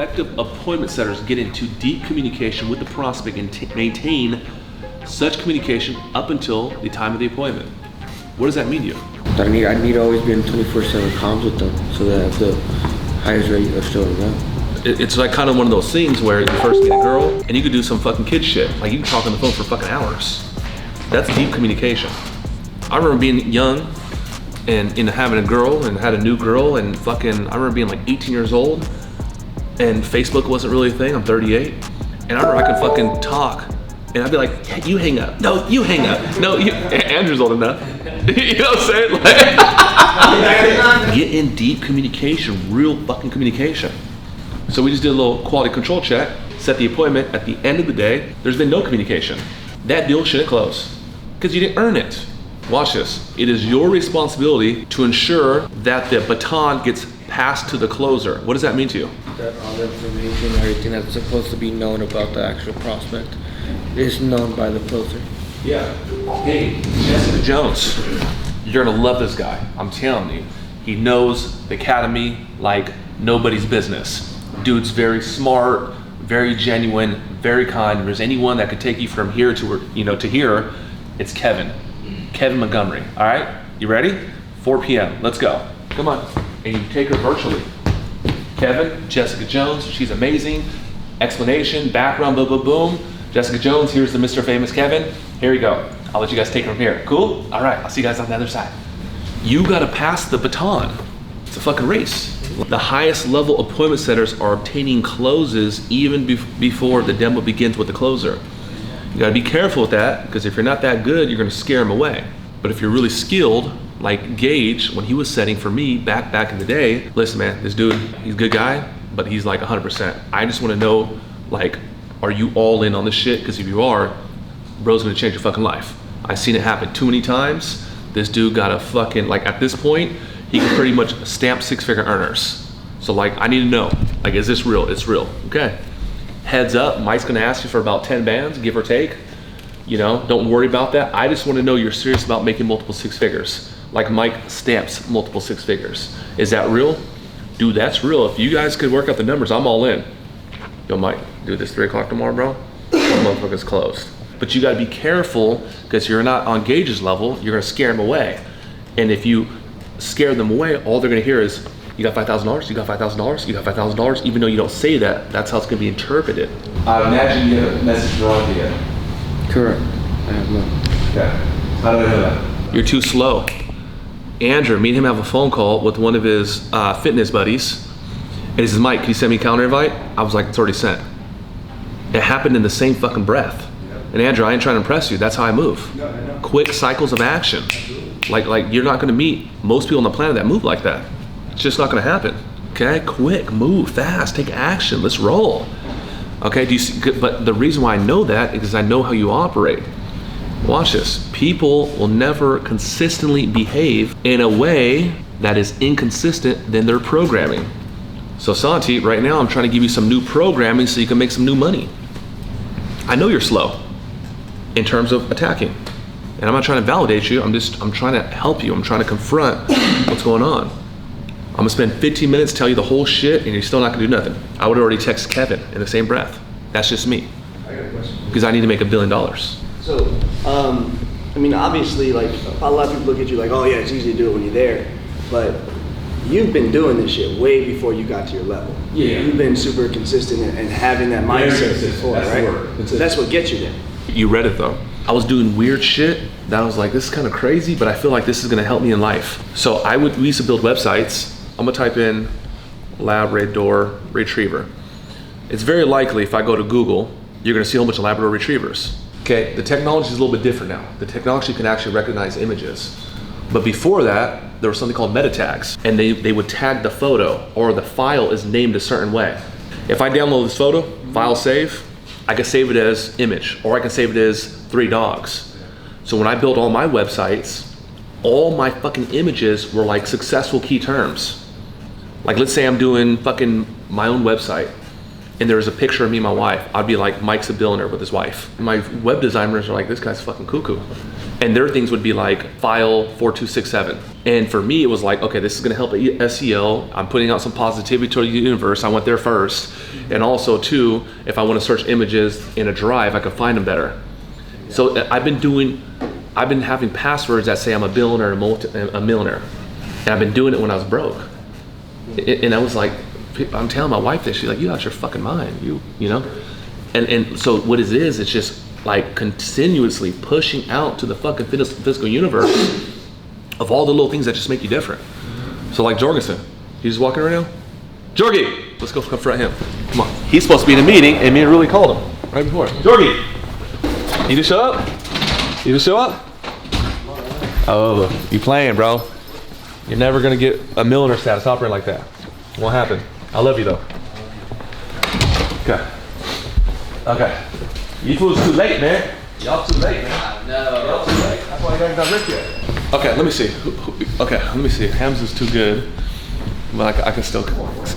effective appointment setters get into deep communication with the prospect and maintain such communication up until the time of the appointment. What does that mean to you? I need to always be in 24/7 comms with them so that I have the highest rate of showing up. It's like kind of one of those things where you first get a girl and you could do some fucking kid shit. Like you can talk on the phone for fucking hours. That's deep communication. I remember being young and having a girl and had a new girl and fucking, I remember being like 18 years old and Facebook wasn't really a thing. I'm 38. And I remember I could fucking talk and I'd be like, hey, you hang up. No, you hang up. No, you, Andrew's old enough. You know what I'm saying? Like, get in deep communication, real fucking communication. So we just did a little quality control check, set the appointment. At the end of the day, there's been no communication. That deal shouldn't close because you didn't earn it. Watch this. It is your responsibility to ensure that the baton gets passed to the closer. What does that mean to you? That all the information, everything that's supposed to be known about the actual prospect is known by the closer. Yeah. Hey, Jessica Jones, you're gonna love this guy. I'm telling you. He knows the academy like nobody's business. Dude's very smart, very genuine, very kind. If there's anyone that could take you from here to to here, it's Kevin Montgomery. All right, you ready? 4 p.m. Let's go. Come on. And you take her virtually. Kevin, Jessica Jones, she's amazing. Explanation, background, boom, boom, boom. Jessica Jones, here's the Mr. Famous Kevin. Here we go. I'll let you guys take her from here. Cool? All right, I'll see you guys on the other side. You gotta pass the baton. It's a fucking race. The highest level appointment setters are obtaining closes even before the demo begins with the closer. You gotta be careful with that because if you're not that good, you're gonna scare them away. But if you're really skilled, like Gage, when he was setting for me back in the day, listen man, this dude, he's a good guy, but he's like 100%. I just wanna know, like, are you all in on this shit? Because if you are, bro's gonna change your fucking life. I've seen it happen too many times. This dude got a fucking, like at this point, he can pretty much stamp 6-figure earners. So like, I need to know, like, is this real? It's real, okay. Heads up, Mike's gonna ask you for about 10 bands, give or take. You know, don't worry about that. I just wanna know you're serious about making multiple 6 figures. Like Mike stamps multiple 6 figures. Is that real? Dude, that's real. If you guys could work out the numbers, I'm all in. Yo, Mike, do this 3 o'clock tomorrow, bro? That motherfucker's closed. But you gotta be careful because you're not on Gage's level, you're gonna scare them away. And if you scare them away, all they're gonna hear is, you got $5,000, you got $5,000, you got $5,000, even though you don't say that, that's how it's gonna be interpreted. I imagine you have a message wrong to you. Correct. I have none. Okay. How do I know that? You're too slow. Andrew, me and him have a phone call with one of his fitness buddies, and he says, Mike, can you send me a calendar invite? I was like, it's already sent. It happened in the same fucking breath. And Andrew, I ain't trying to impress you, that's how I move. No, I know. Quick cycles of action. Like you're not gonna meet most people on the planet that move like that. It's just not gonna happen. Okay, quick, move, fast, take action, let's roll. Okay, do you see, but the reason why I know that is because I know how you operate. Watch this, people will never consistently behave in a way that is inconsistent than their programming. So Santi, right now I'm trying to give you some new programming so you can make some new money. I know you're slow in terms of attacking. And I'm not trying to validate you, I'm trying to help you. I'm trying to confront what's going on. I'm gonna spend 15 minutes, tell you the whole shit, and you're still not gonna do nothing. I would already text Kevin in the same breath. That's just me. I got a question. Because I need to make $1 billion. So, I mean, obviously, like, a lot of people look at you like, oh yeah, it's easy to do it when you're there. But you've been doing this shit way before you got to your level. Yeah. You've been super consistent and having that mindset before, That's the right? word. So that's what gets you there. You read it though. I was doing weird shit that I was like, this is kind of crazy, but I feel like this is gonna help me in life. So we used to build websites. I'm gonna type in Labrador Retriever. It's very likely if I go to Google, you're gonna see a whole bunch of Labrador Retrievers. Okay, the technology is a little bit different now. The technology can actually recognize images. But before that, there was something called meta tags, and they would tag the photo, or the file is named a certain way. If I download this photo, file save, I can save it as image, or I can save it as 3 dogs. So when I built all my websites, all my fucking images were like successful key terms. Like let's say I'm doing fucking my own website, and there was a picture of me and my wife, I'd be like, Mike's a billionaire with his wife. My web designers are like, this guy's fucking cuckoo. And their things would be like, file 4267. And for me, it was like, okay, this is gonna help SEO. I'm putting out some positivity to the universe. I went there first. And also too, if I wanna search images in a drive, I could find them better. So I've been having passwords that say I'm a billionaire, a millionaire. And I've been doing it when I was broke. And I was like, I'm telling my wife this, she's like, you out your fucking mind, you know? And so what it is, it's just like continuously pushing out to the fucking physical universe of all the little things that just make you different. So like Jorgensen, he's walking right now. Jorgie, let's go confront him. Come on. He's supposed to be in a meeting and me and Ruli called him right before. Jorgie, you just show up? You just show up? Oh, you playing, bro. You're never gonna get a millionaire status operating like that. Won't happen. I love you though. Okay. Okay. You fools too late, man. Y'all too late, man. No. Y'all too late. That's why you ain't got rich yet. Okay, let me see. Okay, let me see. Hams is too good, but I can still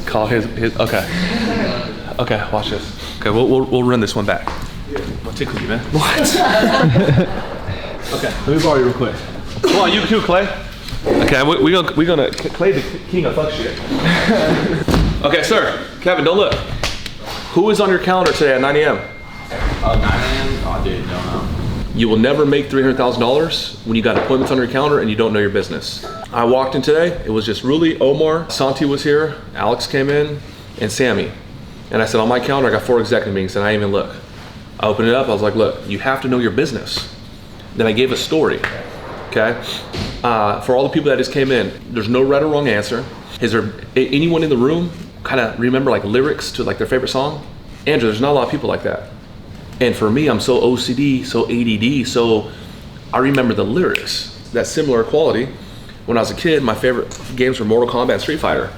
call his. Okay. Okay, watch this. Okay, we'll run this one back. I'll tickle you, man. What? Okay, let me borrow you real quick. Come on, you too, Clay. Okay, we're gonna Clay the king of fuck shit. Okay, sir, Kevin, don't look. Who is on your calendar today at 9 a.m.? 9 a.m.? Oh, dude, don't know. You will never make $300,000 when you got appointments on your calendar and you don't know your business. I walked in today, it was just Ruli, Omar, Santi was here, Alex came in, and Sammy. And I said, on my calendar, I got 4 executive meetings, and I didn't even look. I opened it up, I was like, look, you have to know your business. Then I gave a story, okay? For all the people that just came in, there's no right or wrong answer. Is there anyone in the room kind of remember like lyrics to like their favorite song? Andrew, there's not a lot of people like that. And for me, I'm so OCD, so ADD, so I remember the lyrics, that similar quality. When I was a kid, my favorite games were Mortal Kombat and Street Fighter.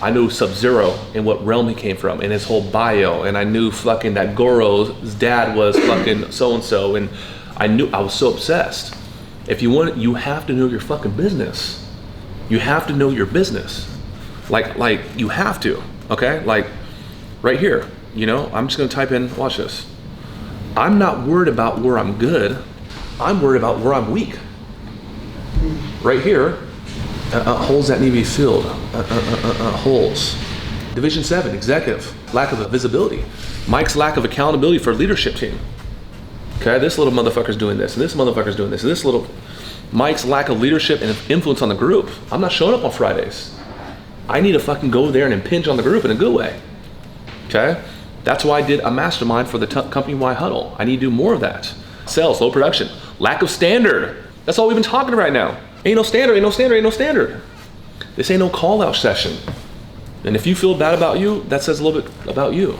I knew Sub-Zero and what realm he came from and his whole bio, and I knew fucking that Goro's dad was fucking so-and-so, and I was so obsessed. If you want it, you have to know your fucking business. You have to know your business. Like you have to, okay? Like right here, you know, I'm just gonna type in, watch this. I'm not worried about where I'm good. I'm worried about where I'm weak. Right here, holes that need to be filled, holes. Division 7, executive, lack of visibility. Mike's lack of accountability for leadership team. Okay, this little motherfucker's doing this, and this motherfucker's doing this, and this little, Mike's lack of leadership and influence on the group. I'm not showing up on Fridays. I need to fucking go there and impinge on the group in a good way, okay? That's why I did a mastermind for the company-wide huddle. I need to do more of that. Sales, low production, lack of standard. That's all we've been talking about right now. Ain't no standard, ain't no standard, ain't no standard. This ain't no call-out session. And if you feel bad about you, that says a little bit about you.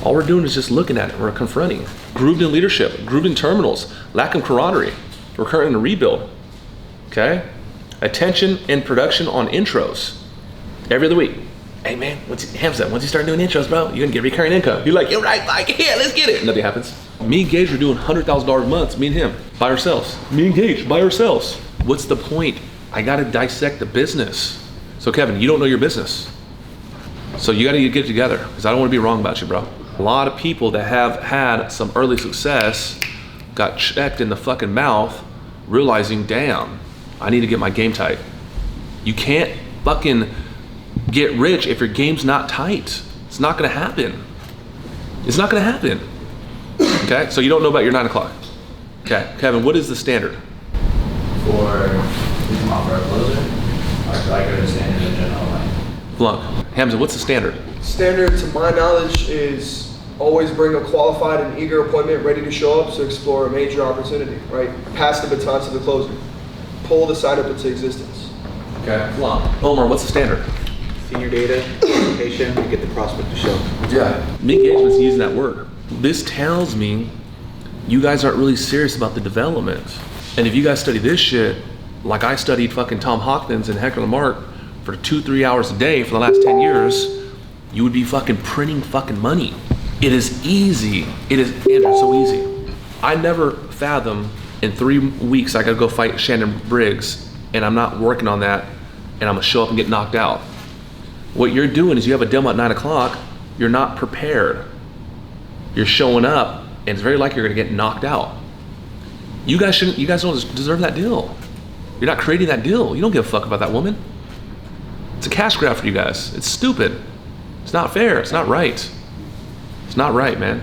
All we're doing is just looking at it, we're confronting. Grooved in leadership, grooved in terminals, lack of camaraderie. We're currently in a rebuild, okay? Attention and production on intros. Every other week. Hey man, once you start doing intros, bro, you're gonna get recurring income. You're like, you're right, like, yeah, let's get it. Nothing happens. Me and Gage are doing $100,000 a month, me and him, by ourselves. Me and Gage, by ourselves. What's the point? I gotta dissect the business. So Kevin, you don't know your business. So you gotta get it together, because I don't wanna be wrong about you, bro. A lot of people that have had some early success got checked in the fucking mouth, realizing, damn, I need to get my game tight. You can't fucking get rich if your game's not tight. It's not gonna happen. It's not gonna happen. Okay, so you don't know about your 9 o'clock. Okay, Kevin, what is the standard? For a closer, or should I go to standard in general? Flunk. Hamza, what's the standard? Standard, to my knowledge, is always bring a qualified and eager appointment ready to show up to explore a major opportunity, right? Pass the baton to the closer. Pull the site up into existence. Okay, Flunk. Omar, what's the standard? Senior data, application, to get the prospect to show. Yeah. Engagement's using that word. This tells me you guys aren't really serious about the development. And if you guys study this shit, like I studied fucking Tom Hopkins and Hector Lamarck for 2-3 hours a day for the last 10 years, you would be fucking printing fucking money. It is easy. It is, Andrew, so easy. I never fathom in 3 weeks I gotta go fight Shannon Briggs and I'm not working on that and I'm gonna show up and get knocked out. What you're doing is you have a demo at 9 o'clock, You're not prepared. You're showing up, and it's very likely you're gonna get knocked out. You guys don't deserve that deal. You're not creating that deal. You don't give a fuck about that woman. It's a cash grab for you guys. It's stupid. It's not fair. It's not right. It's not right, man.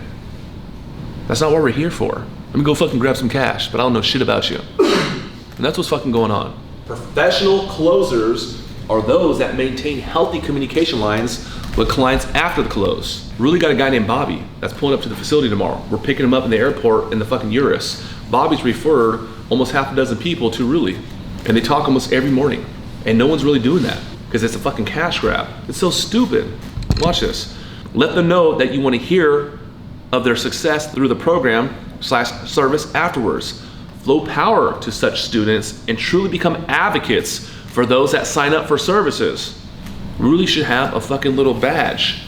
That's not what we're here for. Let me go fucking grab some cash, but I don't know shit about you. And that's what's fucking going on. Professional closers are those that maintain healthy communication lines with clients after the close. Really got a guy named Bobby that's pulling up to the facility tomorrow. We're picking him up in the airport in the fucking Urus. Bobby's referred almost half a dozen people to Ruli, and they talk almost every morning. And no one's really doing that because it's a fucking cash grab. It's so stupid. Watch this. Let them know that you want to hear of their success through the program/service afterwards. Flow power to such students and truly become advocates for those that sign up for services. Really should have a fucking little badge.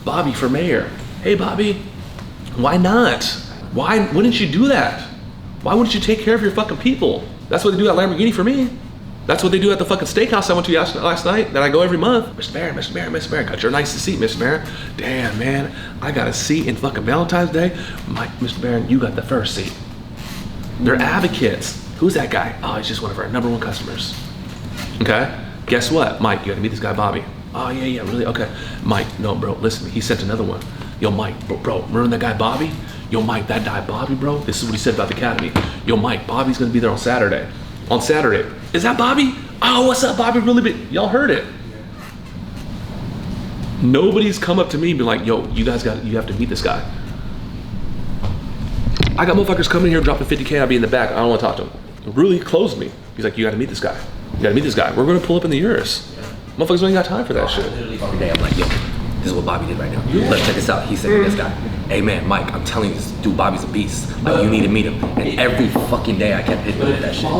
Bobby for mayor. Hey Bobby, why not? Why wouldn't you do that? Why wouldn't you take care of your fucking people? That's what they do at Lamborghini for me. That's what they do at the fucking steakhouse I went to last night that I go every month. Mr. Barron, got your nicest seat, Mr. Barron. Damn, man, I got a seat in fucking Valentine's Day. Mr. Barron, you got the first seat. They're advocates. Who's that guy? Oh, he's just one of our #1 customers. Okay, guess what? Mike, you gotta meet this guy, Bobby. Oh, yeah, really? Okay. Mike, no, bro, listen, he sent another one. Yo, Mike, bro, remember that guy, Bobby? Yo, Mike, that guy, Bobby, bro, this is what he said about the academy. Yo, Mike, Bobby's gonna be there on Saturday. On Saturday. Is that Bobby? Oh, what's up, Bobby? Really big. Y'all heard it. Nobody's come up to me and be like, yo, you have to meet this guy. I got motherfuckers coming here dropping 50K, I'll be in the back. I don't want to talk to him. Really closed me. He's like, you gotta meet this guy. You gotta meet this guy. We're gonna pull up in the Urus. Motherfuckers don't even got time for that shit. Literally every day I'm like, yo, this is what Bobby did right now. Look, check this out. He sent me this guy. Hey man, Mike, I'm telling you, this dude Bobby's a beast. Like, you need to meet him. And every fucking day I kept hitting him with that shit.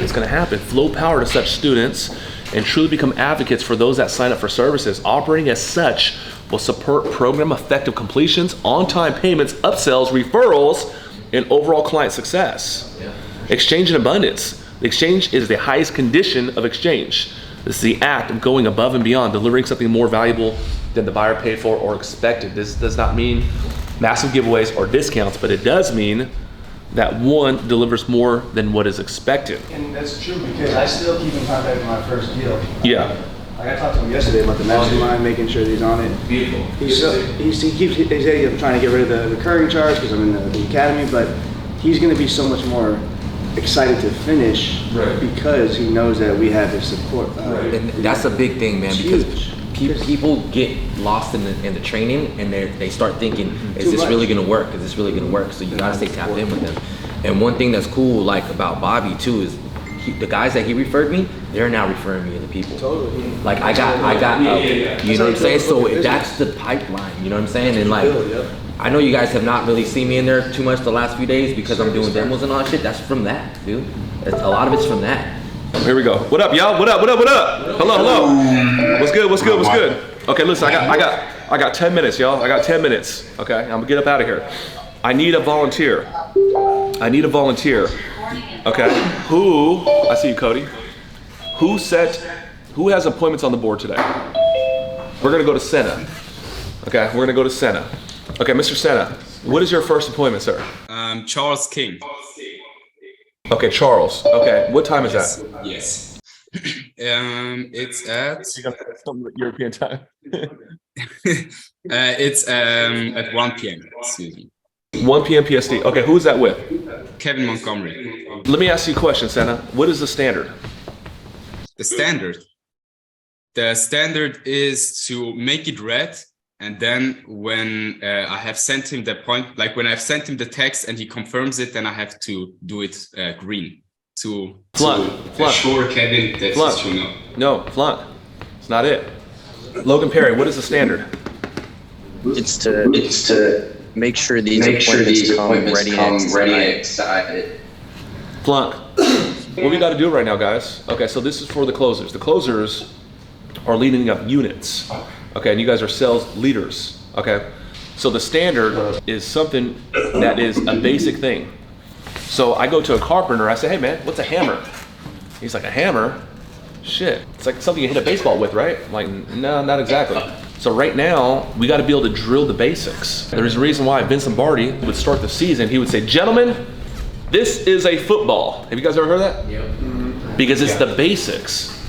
It's gonna happen. Flow power to such students and truly become advocates for those that sign up for services. Operating as such will support program effective completions, on-time payments, upsells, referrals, and overall client success. Exchange in abundance. The exchange is the highest condition of exchange. This is the act of going above and beyond, delivering something more valuable than the buyer paid for or expected. This does not mean massive giveaways or discounts, but it does mean that one delivers more than what is expected. And that's true because I still keep in contact with my first deal. Yeah. Like I talked to him yesterday about the mastermind, making sure that he's on it. Beautiful. He said he's trying to get rid of the recurring charge because I'm in the academy, but he's going to be so much more excited to finish because he knows that we have his support. And that's a big thing, man, because people get lost in the training and they start thinking, is this really gonna work? Is this really gonna work? So you gotta stay tapped in with them. And one thing that's cool, like about Bobby too, is the guys that he referred me, they're now referring me to people. Totally. Like I got, you know what I'm saying? So that's the pipeline, you know what I'm saying? And like, I know you guys have not really seen me in there too much the last few days because I'm doing demos and all that shit. That's from that, dude. A lot of it's from that. Here we go. What up, y'all? What up? Hello. What's good? Okay, listen, I got 10 minutes, y'all. I got 10 minutes. Okay, I'm gonna get up out of here. I need a volunteer. Okay, I see you, Cody. Who has appointments on the board today? We're gonna go to Senna. Okay, Okay, Mr. Senna, what is your first appointment, sir? Charles King. Okay, Charles. Okay, what time is that? Yes. It's at Some European time. it's at 1 p.m. Excuse me. 1 p.m. PST. Okay, who is that with? Kevin Montgomery. Let me ask you a question, Senna. What is the standard? The standard is to make it red, and then when I have sent him the point, like when I've sent him the text and he confirms it, then I have to do it green to assure Kevin that it's true. No, flunk. It's not it. Logan Perry, what is the standard? It's to make sure these appointments come ready and excited. Flunk. What we got to do right now, guys? Okay, so this is for the closers. The closers are leading up units. Okay, and you guys are sales leaders. Okay, so the standard is something that is a basic thing. So I go to a carpenter, I say, hey man, what's a hammer? He's like, a hammer? Shit, it's like something you hit a baseball with, right? I'm like, no, not exactly. So right now, we got to be able to drill the basics. There's a reason why Vince Lombardi would start the season. He would say, gentlemen, this is a football. Have you guys ever heard that? Yep. Because it's the basics.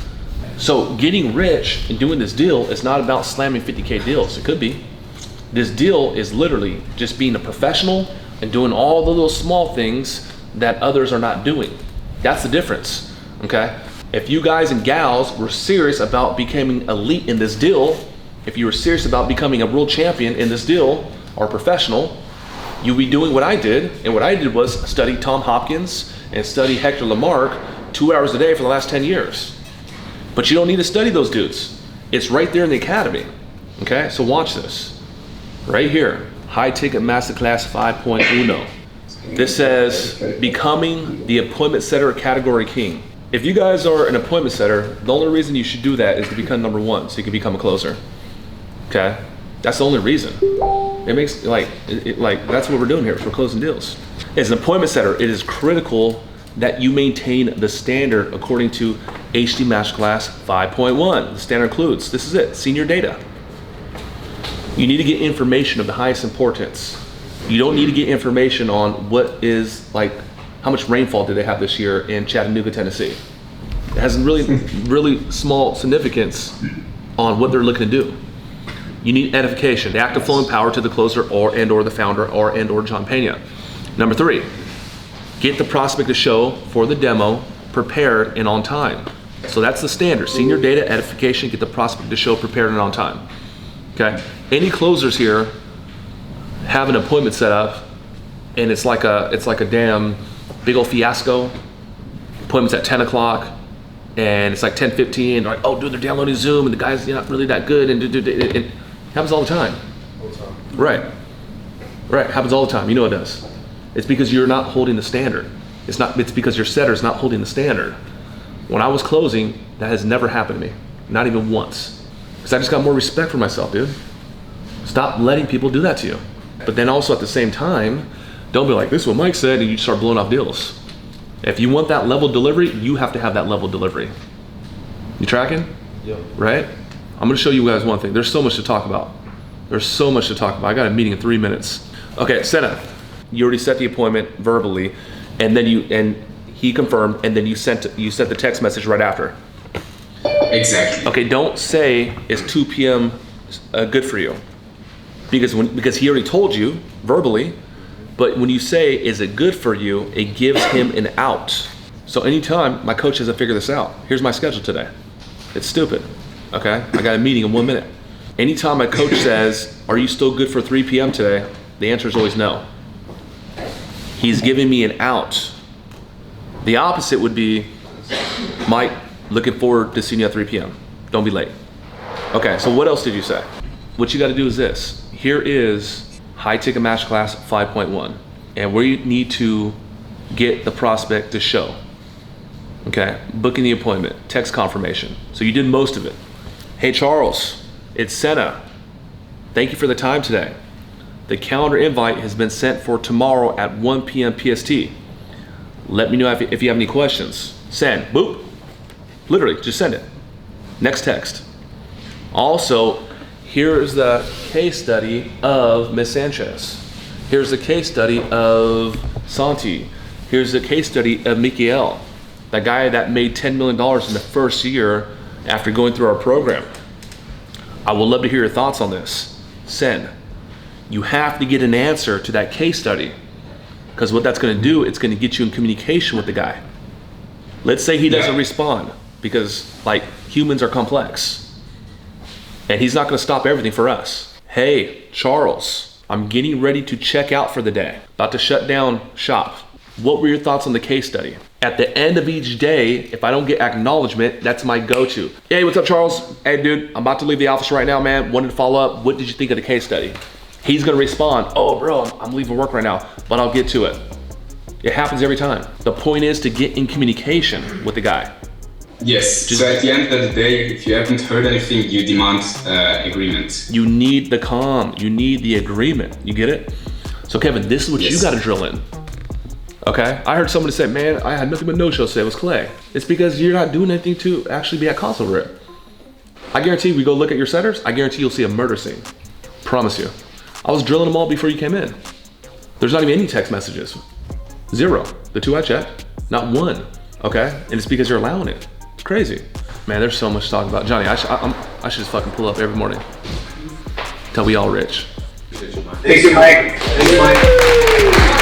So getting rich and doing this deal is not about slamming 50K deals. It could be. This deal is literally just being a professional and doing all the little small things that others are not doing. That's the difference, okay? If you guys and gals were serious about becoming elite in this deal, if you were serious about becoming a world champion in this deal or professional, you'd be doing what I did. And what I did was study Tom Hopkins and study Hector Lamarck 2 hours a day for the last 10 years. But you don't need to study those dudes. It's right there in the academy, okay? So watch this. Right here, High Ticket Masterclass 5.1. This says, becoming the appointment setter category king. If you guys are an appointment setter, the only reason you should do that is to become number one, so you can become a closer. Okay, that's the only reason. It makes like that's what we're doing here. We're closing deals. As an appointment setter, it is critical that you maintain the standard according to HD Masterclass 5.1. The standard includes, this is it, senior data. You need to get information of the highest importance. You don't need to get information on what is like, how much rainfall did they have this year in Chattanooga, Tennessee. It has really small significance on what they're looking to do. You need edification, the active flowing power to the closer or the founder or John Pena. Number 3, get the prospect to show for the demo prepared and on time. So that's the standard. Senior data, edification, get the prospect to show prepared and on time. Okay. Any closers here have an appointment set up and it's like a damn big old fiasco. Appointment's at 10 o'clock and it's like 10:15. Like, oh, dude, they're downloading Zoom and the guy's not really that good, and it happens all the time. Right. Happens all the time. You know it does. It's because you're not holding the standard. It's because your setter's not holding the standard. When I was closing, that has never happened to me. Not even once. Because I just got more respect for myself, dude. Stop letting people do that to you. But then also at the same time, don't be like, this is what Mike said, and you start blowing off deals. If you want that level of delivery, you have to have that level of delivery. You tracking? Yep. Right? I'm gonna show you guys one thing. There's so much to talk about. I got a meeting in 3 minutes. Okay, Senna, you already set the appointment verbally, and then he confirmed, and then you sent the text message right after. Exactly. Okay, don't say is 2 p.m. Good for you, because he already told you verbally. But when you say is it good for you, it gives him an out. So anytime my coach doesn't figure this out, here's my schedule today. It's stupid. Okay, I got a meeting in 1 minute. Anytime my coach says, are you still good for 3 p.m. today? The answer is always no. He's giving me an out. The opposite would be, Mike, looking forward to seeing you at 3 p.m. Don't be late. Okay, so what else did you say? What you gotta do is this. Here is High Ticket Masterclass 5.1. And where you need to get the prospect to show. Okay, booking the appointment, text confirmation. So you did most of it. Hey Charles, it's Senna. Thank you for the time today. The calendar invite has been sent for tomorrow at 1 p.m. PST. Let me know if you have any questions. Send, boop. Literally, just send it. Next text. Also, here's the case study of Miss Sanchez. Here's the case study of Santi. Here's the case study of Mikael, that guy that made $10 million in the first year after going through our program. I would love to hear your thoughts on this. Send. You have to get an answer to that case study, because what that's going to do, it's going to get you in communication with the guy. Let's say he doesn't respond, because like humans are complex. And he's not gonna stop everything for us. Hey, Charles, I'm getting ready to check out for the day. About to shut down shop. What were your thoughts on the case study? At the end of each day, if I don't get acknowledgement, that's my go-to. Hey, what's up, Charles? Hey, dude, I'm about to leave the office right now, man. Wanted to follow up. What did you think of the case study? He's gonna respond, oh, bro, I'm leaving work right now, but I'll get to it. It happens every time. The point is to get in communication with the guy. Yes, so at the end of the day, if you haven't heard anything, you demand agreement. You need the calm, you need the agreement, you get it? So Kevin, this is what you gotta drill in, okay? I heard somebody say, man, I had nothing but no-shows today, it was Clay. It's because you're not doing anything to actually be at console rep. I guarantee we go look at your setters, I guarantee you'll see a murder scene. Promise you. I was drilling them all before you came in. There's not even any text messages. 0. The 2 I checked, not 1, okay? And it's because you're allowing it. It's crazy. Man, there's so much to talk about. Johnny, I should just fucking pull up every morning till we all rich. Thank you, Mike. Thank you, Mike.